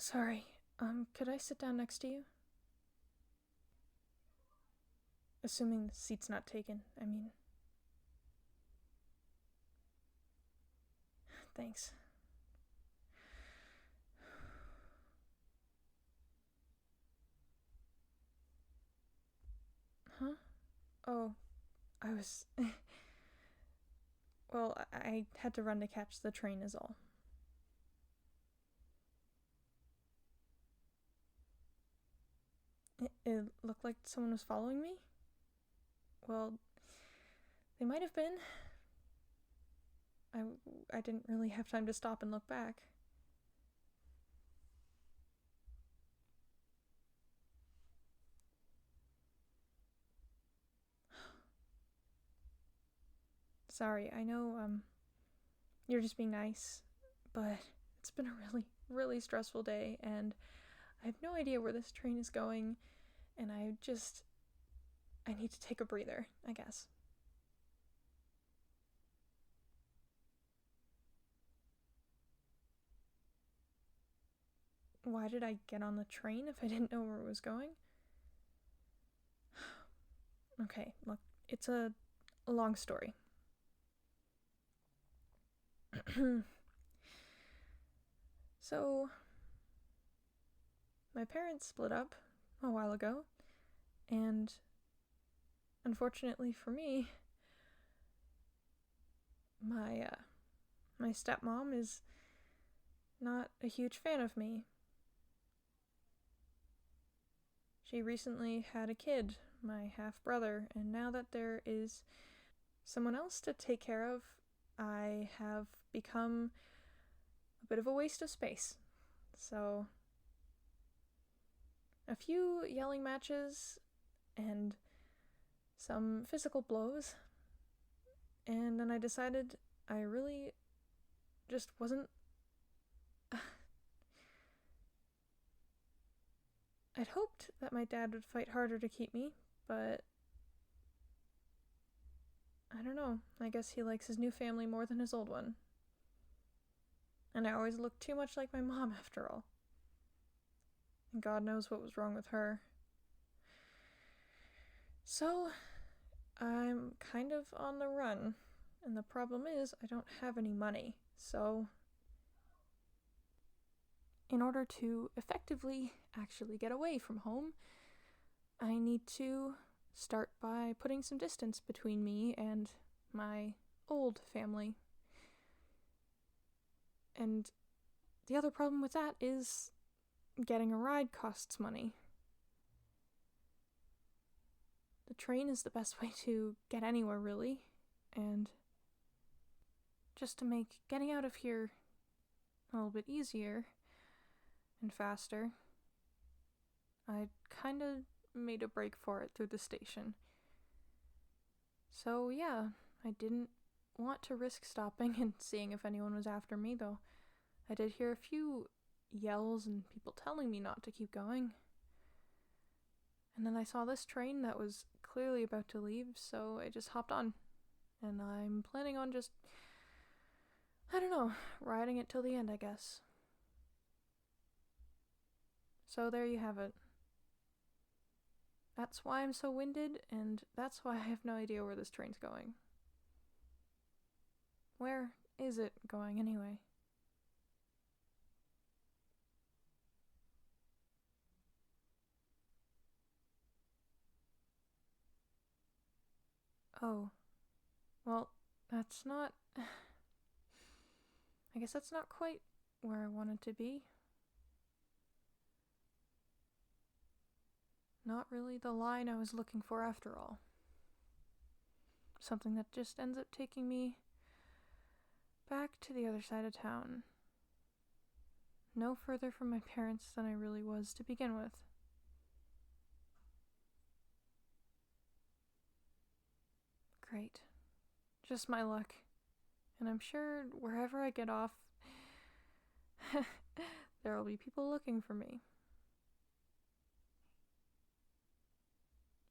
Sorry, could I sit down next to you? Assuming the seat's not taken, I mean. Thanks. Huh? Oh, I was. Well, I had to run to catch the train, is all. It looked like someone was following me? Well, they might have been. I didn't really have time to stop and look back. Sorry, I know, you're just being nice, but it's been a really stressful day, and I have no idea where this train is going, and I need to take a breather, I guess. Why did I get on the train if I didn't know where it was going? Okay, look, it's a long story. So, my parents split up a while ago, and unfortunately for me, my stepmom is not a huge fan of me. She recently had a kid, my half brother, and now that there is someone else to take care of, I have become a bit of a waste of space. So, a few yelling matches and some physical blows, and then I decided I really just wasn't. I'd hoped that my dad would fight harder to keep me, but I don't know. I guess he likes his new family more than his old one. And I always looked too much like my mom after all. And God knows what was wrong with her. So, I'm kind of on the run. And the problem is, I don't have any money. So, in order to effectively actually get away from home, I need to start by putting some distance between me and my old family. And the other problem with that is getting a ride costs money. The train is the best way to get anywhere, really, and just to make getting out of here a little bit easier and faster, I kind of made a break for it through the station. So, yeah, I didn't want to risk stopping and seeing if anyone was after me, though I did hear a few yells and people telling me not to keep going. And then I saw this train that was clearly about to leave, so I just hopped on. And I'm planning on just, I don't know, riding it till the end, I guess. So there you have it. That's why I'm so winded, and that's why I have no idea where this train's going. Where is it going anyway? Oh, well, that's not. I guess that's not quite where I wanted to be. Not really the line I was looking for after all. Something that just ends up taking me back to the other side of town. No further from my parents than I really was to begin with. Great. Just my luck. And I'm sure wherever I get off, there will be people looking for me.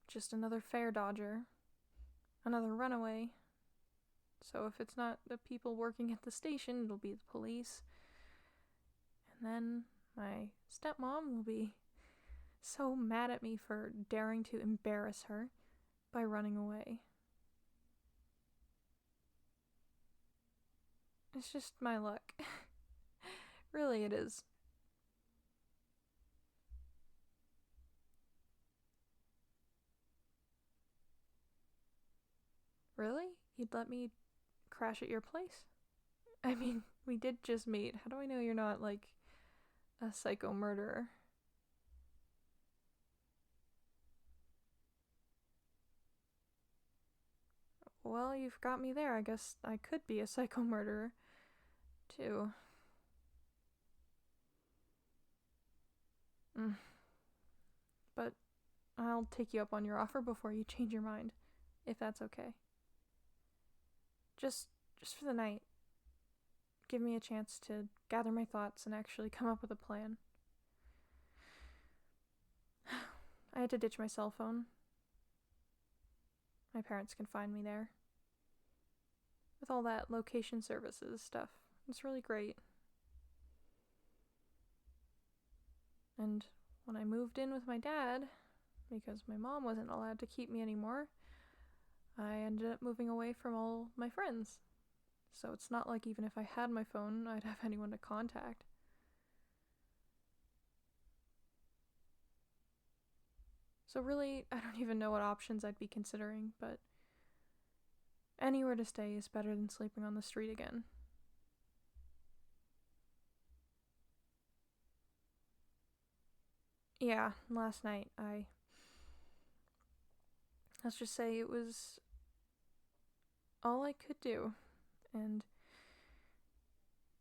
Just another fare dodger. Another runaway. So if it's not the people working at the station, it'll be the police. And then My stepmom will be so mad at me for daring to embarrass her by running away. It's just my luck. Really, it is. Really? You'd let me crash at your place? I mean, we did just meet. How do I know you're not, like, a psycho murderer? Well, you've got me there. I guess I could be a psycho murderer, too. But I'll take you up on your offer before you change your mind, if that's okay. Just for the night. Give me a chance to gather my thoughts and actually come up with a plan. I had to ditch my cell phone. My parents can find me there. With all that location services stuff, it's really great. And when I moved in with my dad, because my mom wasn't allowed to keep me anymore, I ended up moving away from all my friends. So it's not like even if I had my phone, I'd have anyone to contact. So really, I don't even know what options I'd be considering, but anywhere to stay is better than sleeping on the street again. Yeah, last night, let's just say it was all I could do, and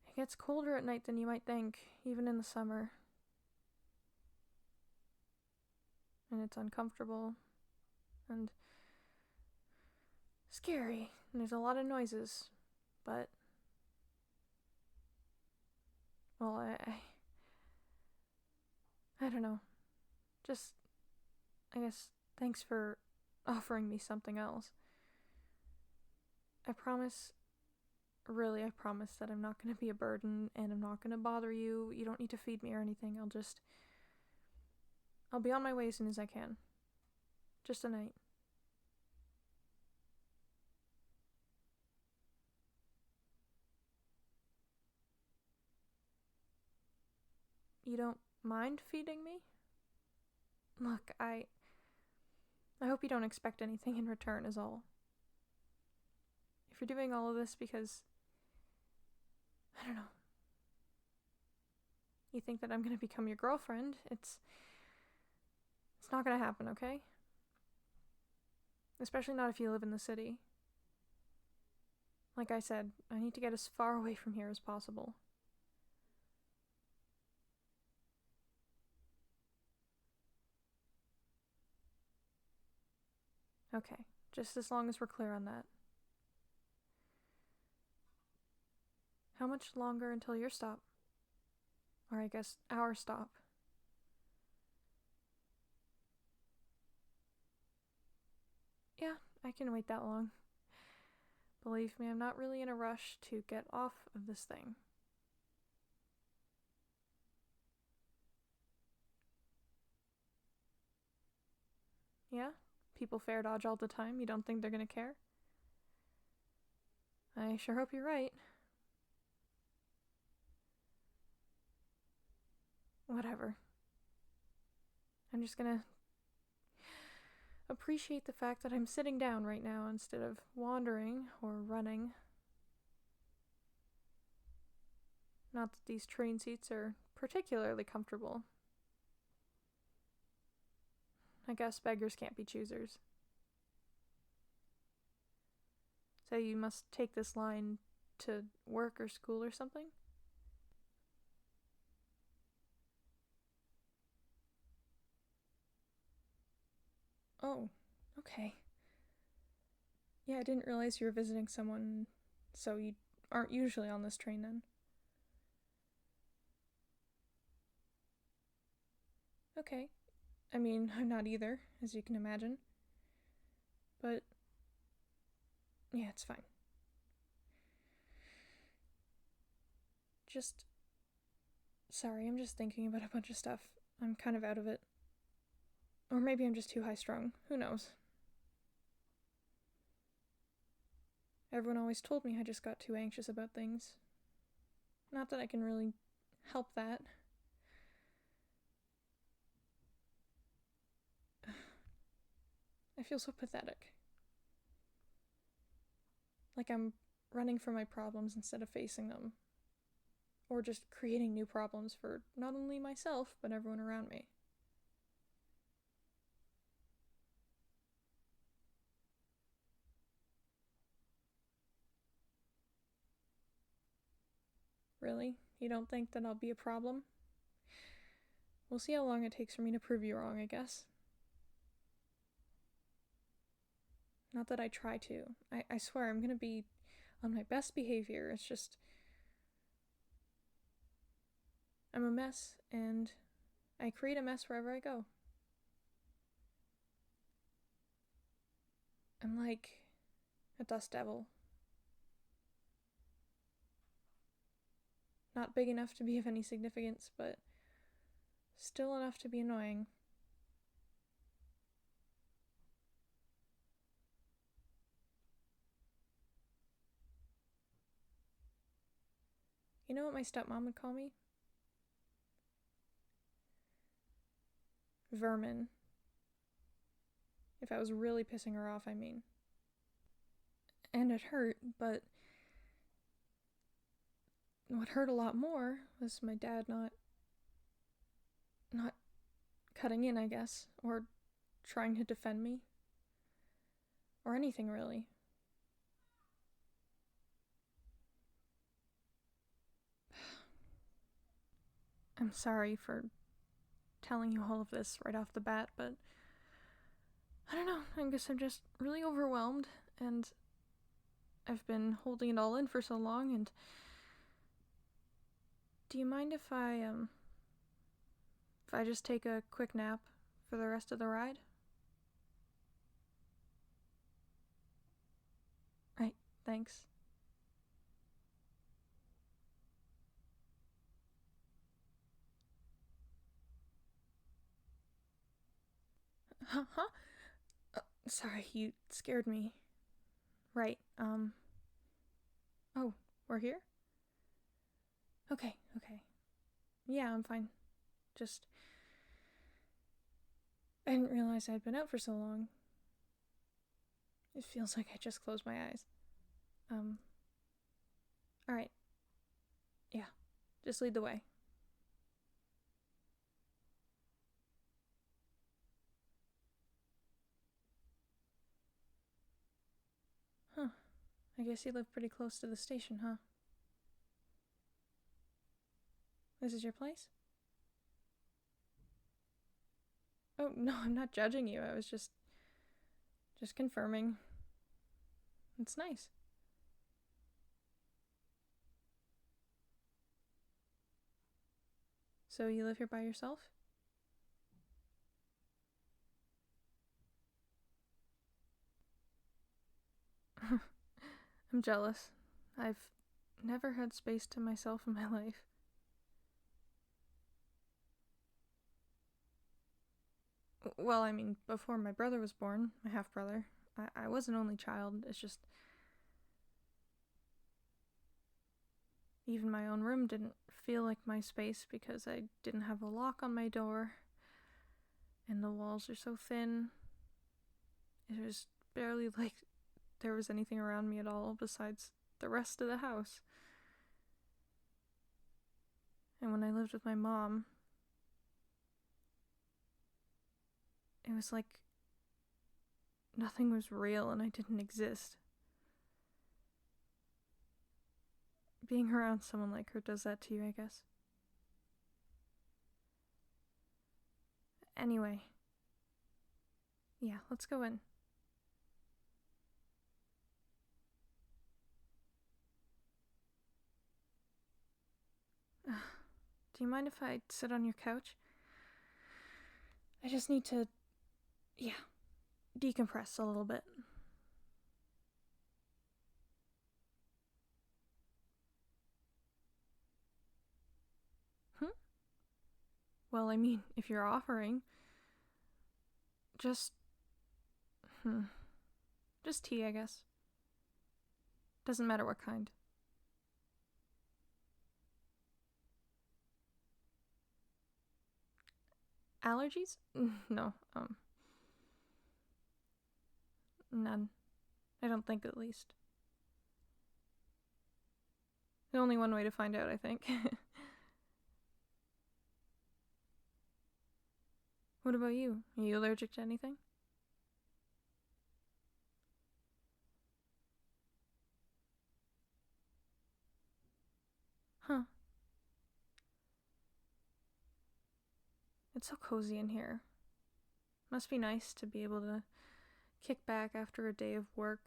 it gets colder at night than you might think, even in the summer. And it's uncomfortable, and scary, and there's a lot of noises, but, well, I don't know. Just, I guess, thanks for offering me something else. I promise that I'm not going to be a burden, and I'm not going to bother you. You don't need to feed me or anything. I'll be on my way as soon as I can. Just a night. You don't mind feeding me? Look, I hope you don't expect anything in return is all. If you're doing all of this because, I don't know, you think that I'm going to become your girlfriend, it's not going to happen, okay? Especially not if you live in the city. Like I said, I need to get as far away from here as possible. Okay, just as long as we're clear on that. How much longer until your stop? Or I guess our stop. Yeah, I can wait that long. Believe me, I'm not really in a rush to get off of this thing. Yeah? People fair dodge all the time. You don't think they're gonna care? I sure hope you're right. Whatever. I'm just gonna appreciate the fact that I'm sitting down right now instead of wandering or running. Not that these train seats are particularly comfortable. I guess beggars can't be choosers. So you must take this line to work or school or something? Oh, okay. Yeah, I didn't realize you were visiting someone, so you aren't usually on this train then. Okay. I mean, I'm not either, as you can imagine. But, yeah, it's fine. Just Sorry, I'm just thinking about a bunch of stuff. I'm kind of out of it. Or maybe I'm just too high-strung. Who knows? Everyone always told me I just got too anxious about things. Not that I can really help that. I feel so pathetic. Like I'm running from my problems instead of facing them. Or just creating new problems for not only myself, but everyone around me. Really? You don't think that I'll be a problem? We'll see how long it takes for me to prove you wrong, I guess. Not that I try to. I swear I'm gonna be on my best behavior. It's just... I'm a mess, and I create a mess wherever I go. I'm like a dust devil. Not big enough to be of any significance, but still enough to be annoying. You know what my stepmom would call me? Vermin. If I was really pissing her off, I mean. And it hurt, but what hurt a lot more was my dad not cutting in, I guess, or trying to defend me. Or anything, really. I'm sorry for telling you all of this right off the bat, but I don't know, I guess I'm just really overwhelmed, and I've been holding it all in for so long, and do you mind if I just take a quick nap for the rest of the ride? Right, thanks. Huh? Sorry, you scared me. Right, oh, we're here? Okay. Yeah, I'm fine. Just... I didn't realize I'd been out for so long. It feels like I just closed my eyes. Alright. Yeah, just lead the way. Huh. I guess you live pretty close to the station, huh? This is your place? Oh, no, I'm not judging you. I was just confirming. It's nice. So you live here by yourself? I'm jealous. I've never had space to myself in my life. Well, I mean, before my brother was born, my half-brother, I was an only child. It's just... Even my own room didn't feel like my space because I didn't have a lock on my door, and the walls are so thin. It was barely like there was anything around me at all besides the rest of the house. And when I lived with my mom, it was like nothing was real and I didn't exist. Being around someone like her does that to you, I guess. Anyway. Yeah, let's go in. Do you mind if I sit on your couch? I just need to, decompress a little bit. Well, I mean, if you're offering, just, just tea, I guess. Doesn't matter what kind. Allergies? No, none. I don't think, at least. There's only one way to find out, I think. What about you? Are you allergic to anything? Huh. It's so cozy in here. Must be nice to be able to kick back after a day of work.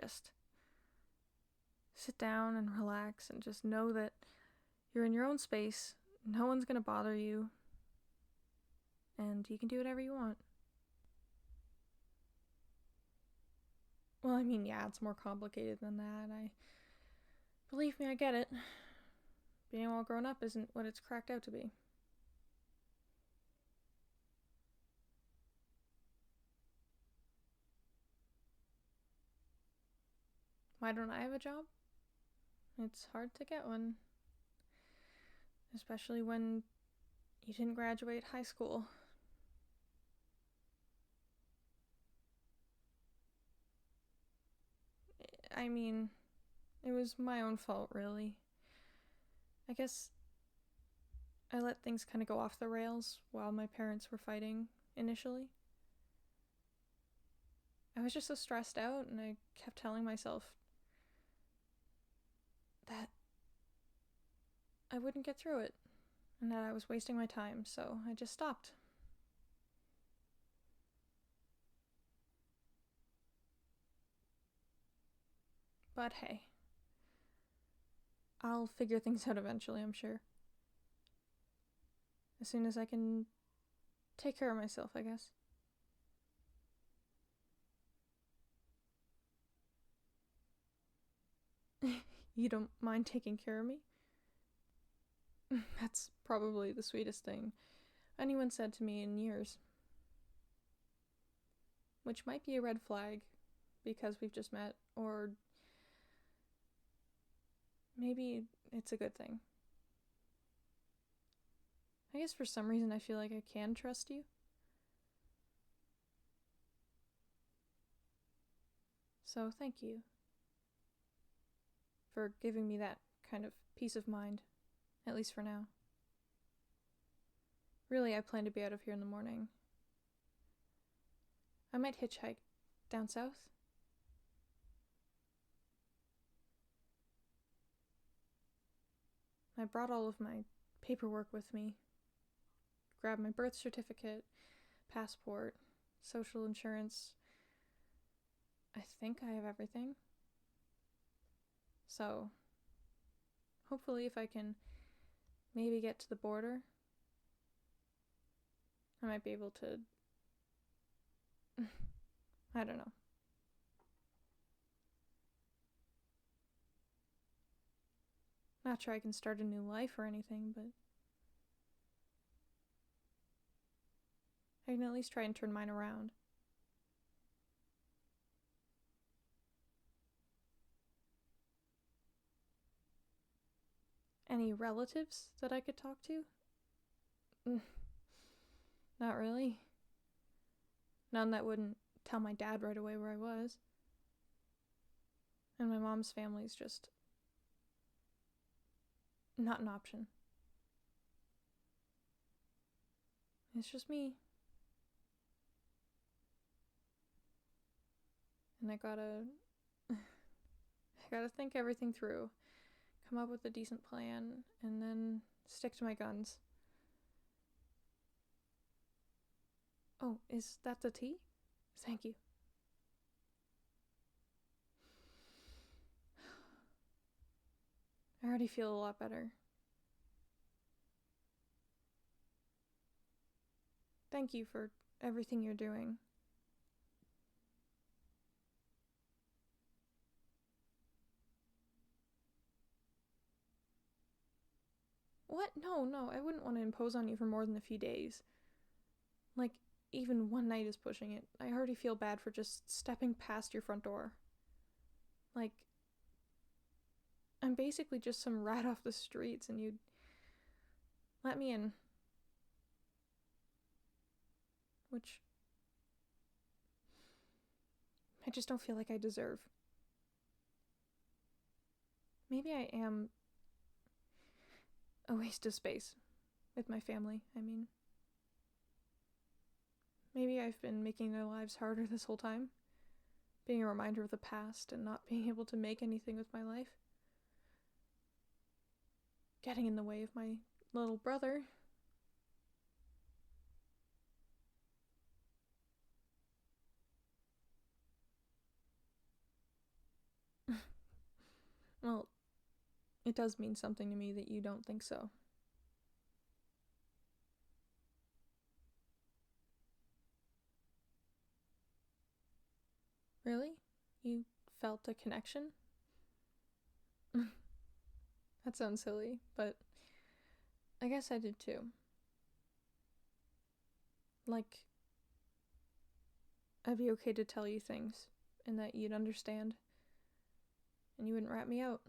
Just sit down and relax and just know that you're in your own space. No one's gonna bother you. And you can do whatever you want. Well, I mean, yeah, it's more complicated than that. Believe me, I get it. Being all grown up isn't what it's cracked out to be. Why don't I have a job? It's hard to get one. Especially when you didn't graduate high school. I mean, it was my own fault, really. I guess I let things kind of go off the rails while my parents were fighting initially. I was just so stressed out, and I kept telling myself that I wouldn't get through it, and that I was wasting my time, so I just stopped. But hey, I'll figure things out eventually, I'm sure. As soon as I can take care of myself, I guess. You don't mind taking care of me? That's probably the sweetest thing anyone said to me in years. Which might be a red flag because we've just met, or maybe it's a good thing. I guess for some reason I feel like I can trust you. So thank you for giving me that kind of peace of mind, at least for now. Really, I plan to be out of here in the morning. I might hitchhike down south. I brought all of my paperwork with me. Grabbed my birth certificate, passport, social insurance. I think I have everything. So, hopefully if I can maybe get to the border, I might be able to... I don't know. Not sure I can start a new life or anything, but I can at least try and turn mine around. Any relatives that I could talk to? Not really. None that wouldn't tell my dad right away where I was. And my mom's family's just not an option. It's just me. And I gotta think everything through. Come up with a decent plan, and then stick to my guns. Oh, is that the tea? Thank you. I already feel a lot better. Thank you for everything you're doing. What? No, I wouldn't want to impose on you for more than a few days. Like, even one night is pushing it. I already feel bad for just stepping past your front door. Like, I'm basically just some rat off the streets and you'd let me in. Which I just don't feel like I deserve. Maybe I am a waste of space with my family, I mean. Maybe I've been making their lives harder this whole time, being a reminder of the past and not being able to make anything with my life. Getting in the way of my little brother. Well, it does mean something to me that you don't think so. Really? You felt a connection? That sounds silly, but I guess I did too. Like, I'd be okay to tell you things, and that you'd understand, and you wouldn't rat me out.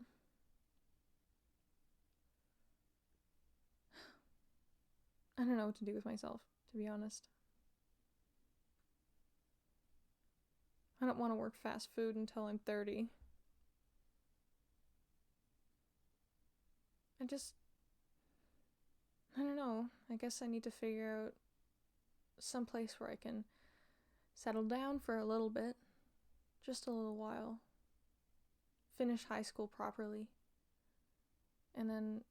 I don't know what to do with myself, to be honest. I don't want to work fast food until I'm 30. I don't know. I guess I need to figure out some place where I can settle down for a little bit. Just a little while. Finish high school properly. And then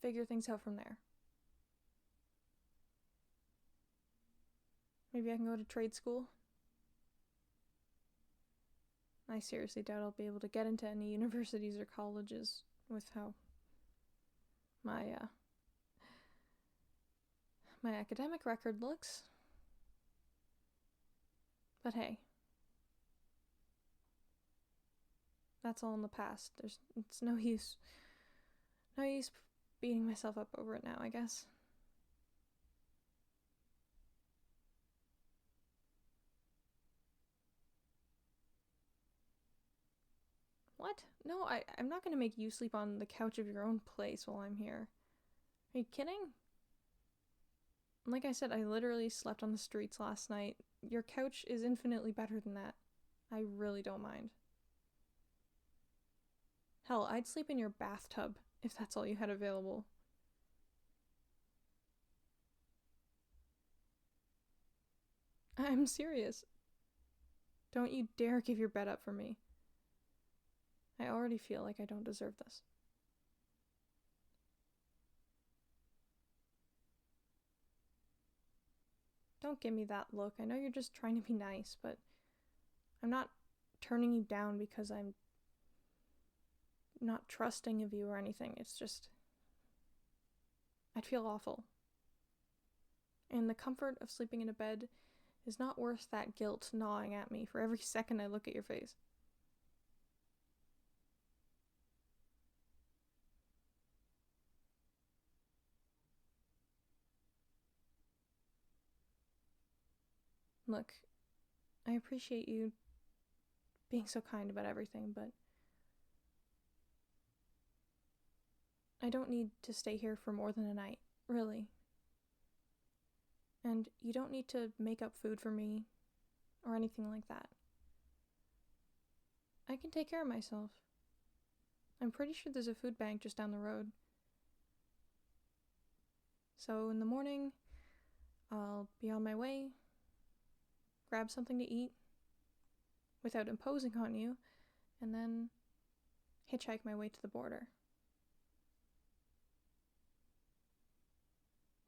figure things out from there. Maybe I can go to trade school. I seriously doubt I'll be able to get into any universities or colleges with how my academic record looks. But hey, that's all in the past. It's no use beating myself up over it now, I guess. What? No, I'm not gonna make you sleep on the couch of your own place while I'm here. Are you kidding? Like I said, I literally slept on the streets last night. Your couch is infinitely better than that. I really don't mind. Hell, I'd sleep in your bathtub if that's all you had available. I'm serious. Don't you dare give your bed up for me. I already feel like I don't deserve this. Don't give me that look. I know you're just trying to be nice, but I'm not turning you down because I'm not trusting of you or anything. It's just, I'd feel awful. And the comfort of sleeping in a bed is not worth that guilt gnawing at me for every second I look at your face. Look, I appreciate you being so kind about everything, but I don't need to stay here for more than a night, really. And you don't need to make up food for me or anything like that. I can take care of myself. I'm pretty sure there's a food bank just down the road. So in the morning, I'll be on my way, grab something to eat without imposing on you, and then hitchhike my way to the border.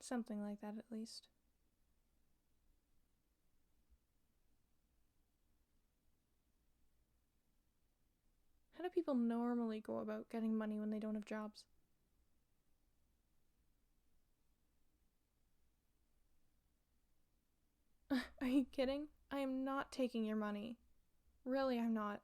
Something like that, at least. How do people normally go about getting money when they don't have jobs? Are you kidding? I am not taking your money. Really, I'm not.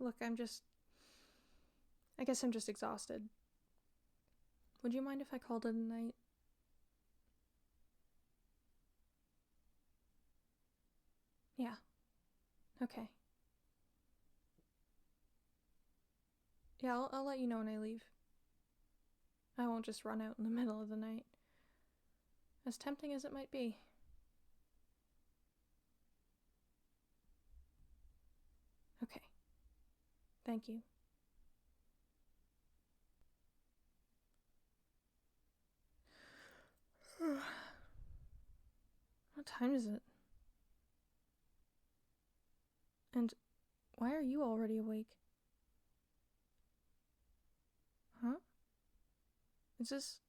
Look, I guess I'm just exhausted. Would you mind if I called it a night? Yeah. Okay. Yeah, I'll let you know when I leave. I won't just run out in the middle of the night. As tempting as it might be. Okay. Thank you. What time is it? And why are you already awake? Huh? Is this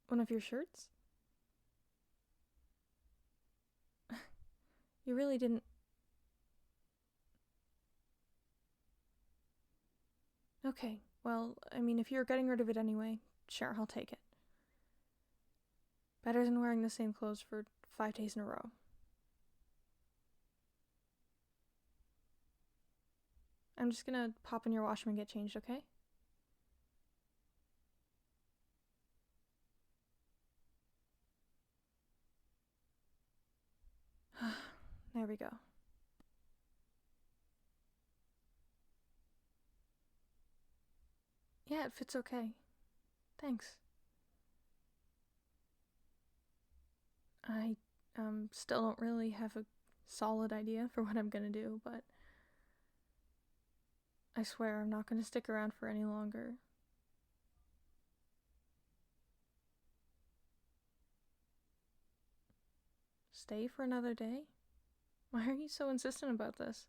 one of your shirts? You really didn't... Okay, well, I mean, if you're getting rid of it anyway, sure, I'll take it. Better than wearing the same clothes for 5 days in a row. I'm just gonna pop in your washroom and get changed, okay? There we go. Yeah, it fits okay. Thanks. I, still don't really have a solid idea for what I'm gonna do, but I swear I'm not gonna stick around for any longer. Stay for another day? Why are you so insistent about this?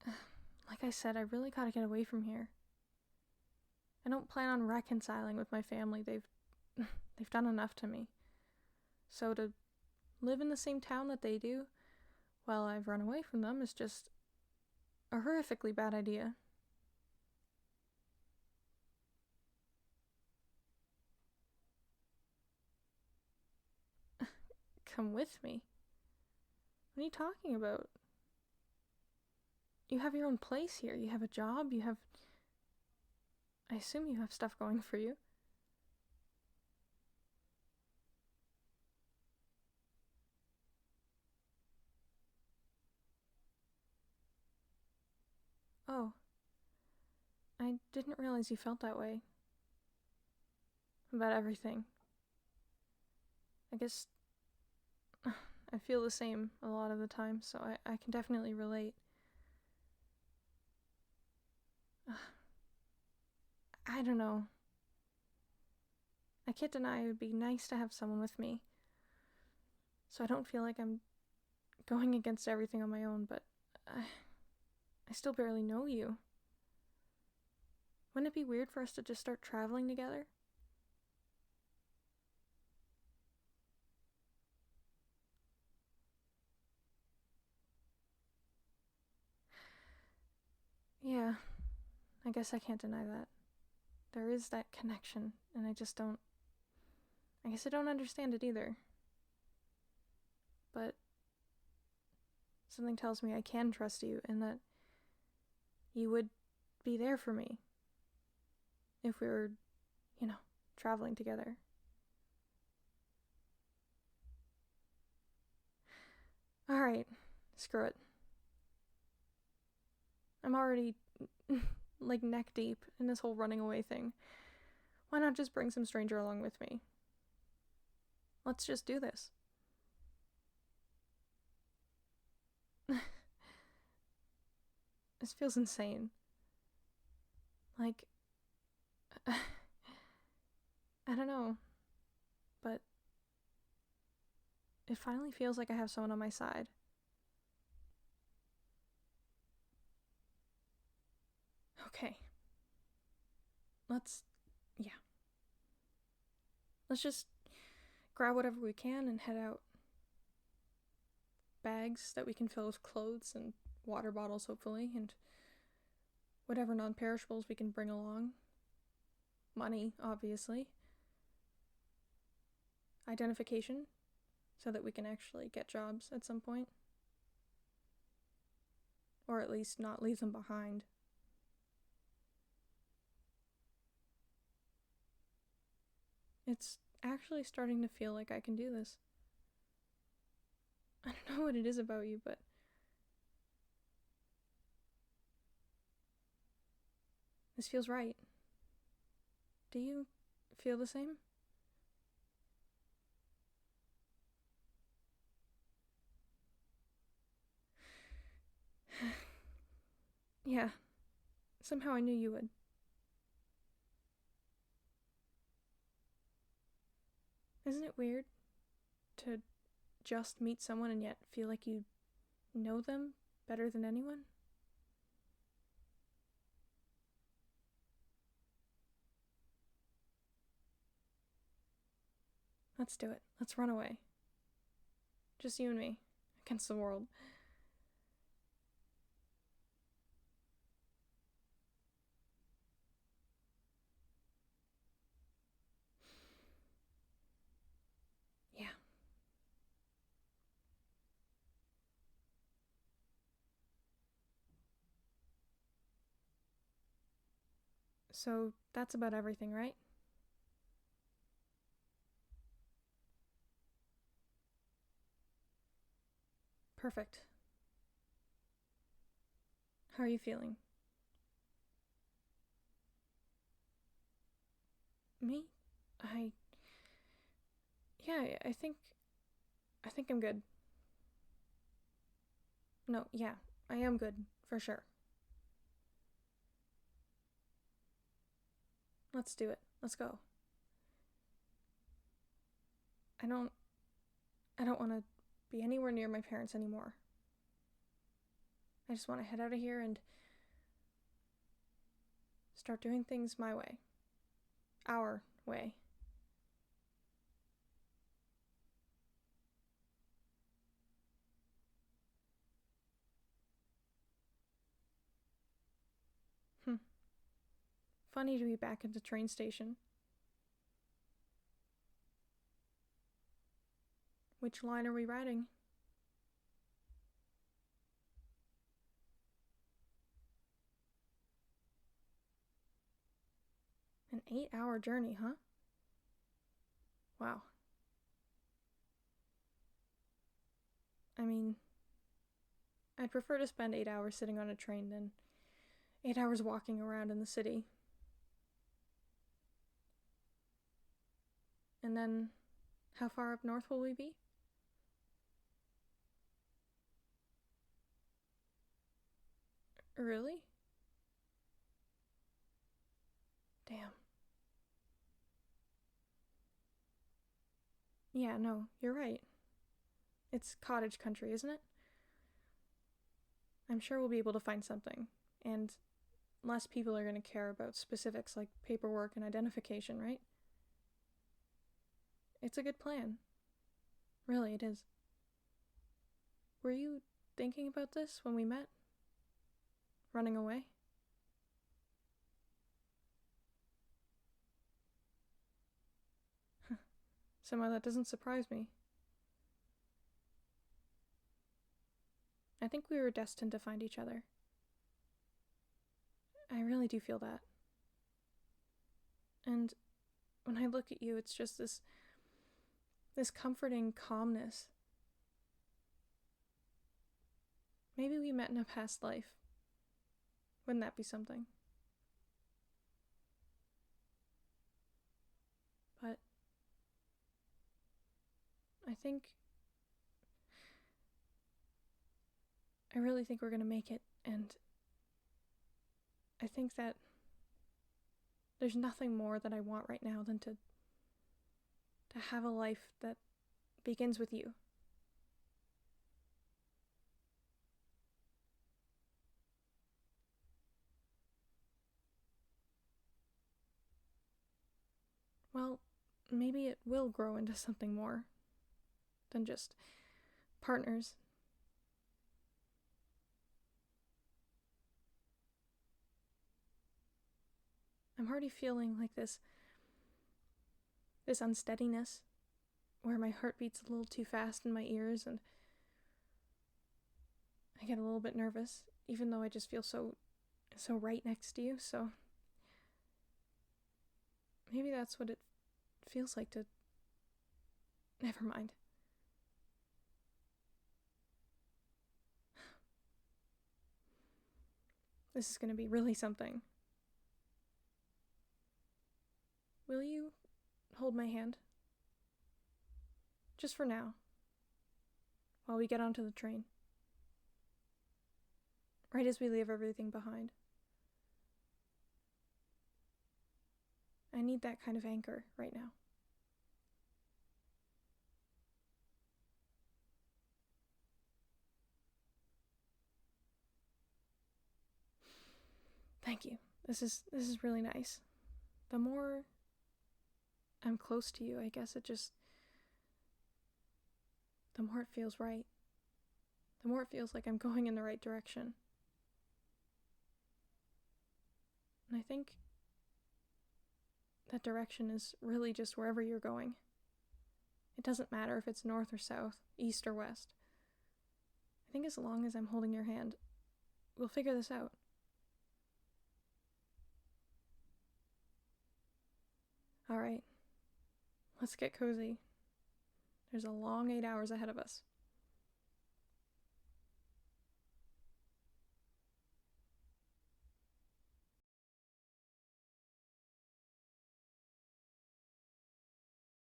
Like I said, I really gotta get away from here. I don't plan on reconciling with my family. They've done enough to me. So to live in the same town that they do while I've run away from them is just a horrifically bad idea. Come with me? What are you talking about? You have your own place here. You have a job. I assume you have stuff going for you. Oh. I didn't realize you felt that way. About everything. I guess I feel the same a lot of the time, so I can definitely relate. I don't know. I can't deny it would be nice to have someone with me. So I don't feel like I'm going against everything on my own, but I still barely know you. Wouldn't it be weird for us to just start traveling together? Yeah, I guess I can't deny that. There is that connection, and I just don't. I guess I don't understand it either. But something tells me I can trust you and that you would be there for me if we were, traveling together. Alright, screw it. I'm already, like, neck deep in this whole running away thing. Why not just bring some stranger along with me? Let's just do this. This feels insane. Like, I don't know, but it finally feels like I have someone on my side. Okay. Yeah. Let's just grab whatever we can and head out. Bags that we can fill with clothes and water bottles, hopefully, and whatever non-perishables we can bring along. Money, obviously. identification so that we can actually get jobs at some point. Or at least not leave them behind. It's actually starting to feel like I can do this. I don't know what it is about you, but this feels right. Do you feel the same? Yeah, somehow I knew you would. Isn't it weird to just meet someone and yet feel like you know them better than anyone? Let's do it. Let's run away. Just you and me, against the world. Yeah. So that's about everything, right? Perfect. How are you feeling? Me? I Yeah, I think I'm good. No, yeah, I am good, for sure. Let's do it. Let's go. I don't I don't want to be anywhere near my parents anymore. I just want to head out of here and start doing things my way. Our way. Hmm. Funny to be back at the train station. Which line are we riding? An 8-hour journey, huh? Wow. I mean, I'd prefer to spend 8 hours sitting on a train than 8 hours walking around in the city. And then, how far up north will we be? Really? Damn. Yeah, no, you're right. It's cottage country, isn't it? I'm sure we'll be able to find something. And less people are going to care about specifics like paperwork and identification, right? It's a good plan. Really, it is. Were you thinking about this when we met? Running away? Somehow that doesn't surprise me. I think we were destined to find each other. I really do feel that. And when I look at you, it's just this comforting calmness. Maybe we met in a past life. Wouldn't that be something? But I I really think we're gonna make it, and I think that there's nothing more that I want right now than to have a life that begins with you. Well, maybe it will grow into something more than just partners. I'm already feeling like this unsteadiness where my heart beats a little too fast in my ears and I get a little bit nervous, even though I just feel so right next to you. So maybe that's what it feels like to... Never mind. This is going to be really something. Will you hold my hand? Just for now. While we get onto the train. Right as we leave everything behind. I need that kind of anchor right now. Thank you. This is really nice. The more I'm close to you, I guess the more it feels right. The more it feels like I'm going in the right direction. And I think that direction is really just wherever you're going. It doesn't matter if it's north or south, east or west. I think as long as I'm holding your hand, we'll figure this out. All right, let's get cozy. There's a long 8 hours ahead of us.